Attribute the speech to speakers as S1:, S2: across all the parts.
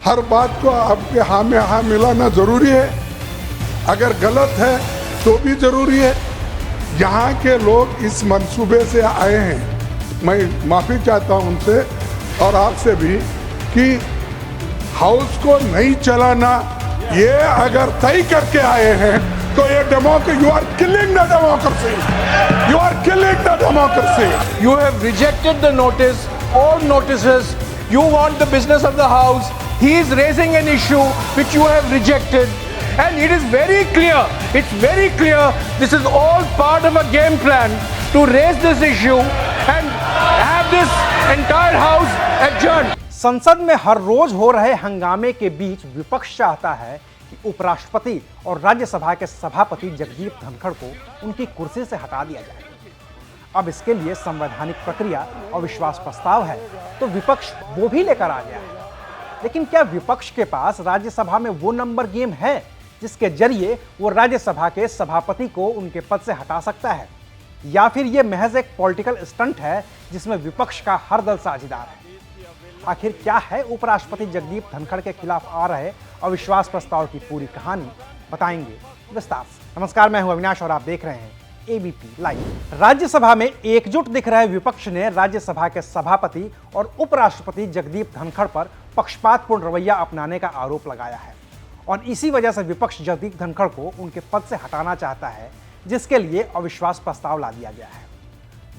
S1: हर बात को आपके हाँ में हाँ मिलाना जरूरी है, अगर गलत है तो भी जरूरी है। यहाँ के लोग इस मंसूबे से आए हैं, मैं माफ़ी चाहता हूँ उनसे और आपसे भी कि हाउस को नहीं चलाना, ये अगर तय करके आए हैं तो ये democracy, you are killing the democracy, you are killing the democracy.
S2: You have rejected the notice, all notices. You want the business of the house. He is raising an issue which you have rejected. And it is very clear, it's very clear, this is all part of a game plan to raise this issue and have this entire house adjourned.
S3: संसद में हर रोज हो रहे हंगामे के बीच विपक्ष चाहता है कि उपराष्ट्रपति और राज्यसभा के सभापति जगदीप धनखड़ को उनकी कुर्सी से हटा दिया जाए। अब इसके लिए संवैधानिक प्रक्रिया और विश्वास प्रस्ताव है, तो विपक्ष वो भी लेकर आ गया है। लेकिन क्या विपक्ष के पास राज्यसभा में वो नंबर गेम है जिसके जरिए वो राज्यसभा के सभापति को उनके पद से हटा सकता है, या फिर ये महज एक पॉलिटिकल स्टंट है जिसमें विपक्ष का हर दल साझेदार है? आखिर क्या है उपराष्ट्रपति जगदीप धनखड़ के खिलाफ आ रहे अविश्वास प्रस्ताव की पूरी कहानी, बताएंगे विस्तार से। नमस्कार, मैं हूं अविनाश और आप देख रहे हैं एबीपी लाइव। राज्यसभा में एकजुट दिख रहे विपक्ष ने राज्यसभा के सभापति और उपराष्ट्रपति जगदीप धनखड़ पर पक्षपातपूर्ण रवैया अपनाने का आरोप लगाया है और इसी वजह से विपक्ष जगदीप धनखड़ को उनके पद से हटाना चाहता है, जिसके लिए अविश्वास प्रस्ताव ला दिया गया है।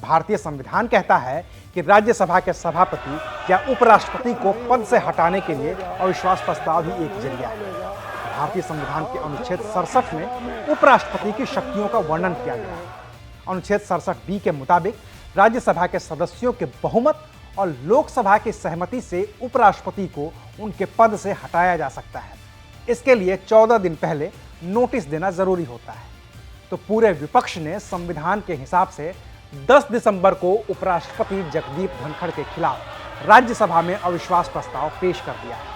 S3: भारतीय संविधान कहता है कि राज्यसभा के सभापति या उपराष्ट्रपति को पद से हटाने के लिए अविश्वास प्रस्ताव ही एक जरिया है। भारतीय संविधान के अनुच्छेद 67 में उपराष्ट्रपति की शक्तियों का वर्णन किया गया है। अनुच्छेद 67B के मुताबिक राज्यसभा के सदस्यों के बहुमत और लोकसभा की सहमति से उपराष्ट्रपति को उनके पद से हटाया जा सकता है। इसके लिए 14 दिन पहले नोटिस देना जरूरी होता है। तो पूरे विपक्ष ने संविधान के हिसाब से 10 दिसंबर को उपराष्ट्रपति जगदीप धनखड़ के खिलाफ राज्यसभा में अविश्वास प्रस्ताव पेश कर दिया है।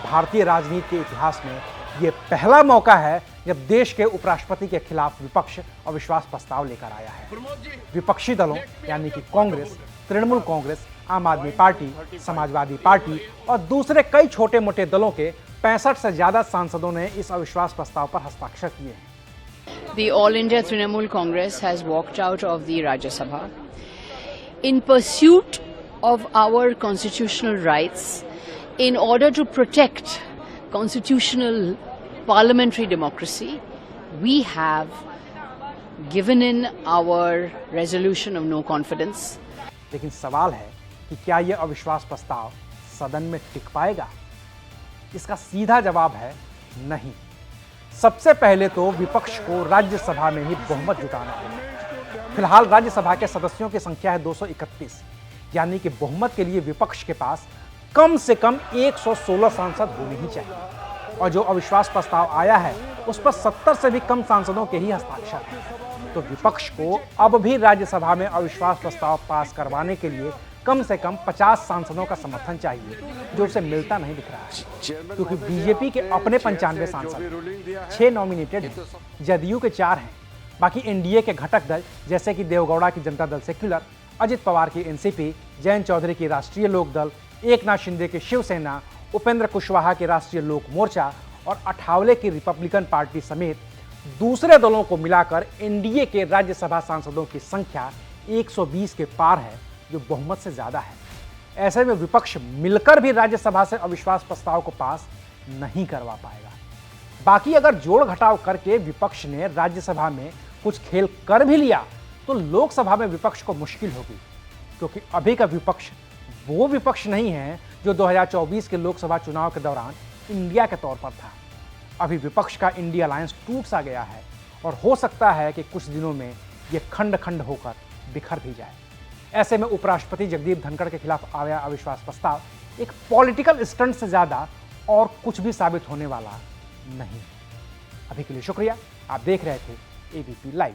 S3: भारतीय राजनीति के इतिहास में यह पहला मौका है जब देश के उपराष्ट्रपति के खिलाफ विपक्ष अविश्वास प्रस्ताव लेकर आया है। विपक्षी दलों यानी कि कांग्रेस, तृणमूल कांग्रेस, आम आदमी पार्टी, समाजवादी पार्टी और दूसरे कई छोटे मोटे दलों के 65 से ज्यादा सांसदों ने इस अविश्वास प्रस्ताव पर हस्ताक्षर किए हैं।
S4: The All India Trinamool Congress has walked out of the Rajya Sabha in pursuit of our constitutional rights, in order to protect constitutional parliamentary democracy. We have given in our resolution of no confidence.
S3: लेकिन सवाल है कि क्या यह अविश्वास प्रस्ताव सदन में टिक पाएगा? इसका सीधा जवाब है नहीं। सबसे पहले तो विपक्ष को राज्यसभा में ही बहुमत जुटाना होगा। फिलहाल राज्यसभा के सदस्यों की संख्या है 231, यानी कि बहुमत के लिए विपक्ष के पास कम से कम 116 सांसद होने ही चाहिए। और जो अविश्वास प्रस्ताव आया है उस पर 70 से भी कम सांसदों के ही हस्ताक्षर हैं। तो विपक्ष को अब भी राज्यसभा में अविश्वास प्रस्ताव पास करवाने के लिए कम से कम 50 सांसदों का समर्थन चाहिए, जो उसे मिलता नहीं दिख रहा है। क्योंकि बीजेपी के अपने 95 सांसद 6 नॉमिनेटेड हैं, जदयू के 4 हैं, बाकी एनडीए के घटक दल जैसे कि देवगौड़ा की जनता दल सेक्युलर, अजित पवार की एनसीपी, जयंत चौधरी की राष्ट्रीय लोकदल, एकनाथ शिंदे की शिवसेना, उपेंद्र कुशवाहा की राष्ट्रीय लोक मोर्चा और अठावले की रिपब्लिकन पार्टी समेत दूसरे दलों को मिलाकर एनडीए के राज्यसभा सांसदों की संख्या 120 के पार है, जो बहुमत से ज्यादा है। ऐसे में विपक्ष मिलकर भी राज्यसभा से अविश्वास प्रस्ताव को पास नहीं करवा पाएगा। बाकी अगर जोड़ घटाव करके विपक्ष ने राज्यसभा में कुछ खेल कर भी लिया तो लोकसभा में विपक्ष को मुश्किल होगी, क्योंकि अभी का विपक्ष वो विपक्ष नहीं है जो 2024 के लोकसभा चुनाव के दौरान इंडिया के तौर पर था। अभी विपक्ष का इंडिया अलायंस टूट सा गया है और हो सकता है कि कुछ दिनों में ये खंड खंड होकर बिखर भी जाए। ऐसे में उपराष्ट्रपति जगदीप धनखड़ के खिलाफ आया अविश्वास प्रस्ताव एक पॉलिटिकल स्टंट से ज्यादा और कुछ भी साबित होने वाला नहीं। अभी के लिए शुक्रिया। आप देख रहे थे एबीपी लाइव।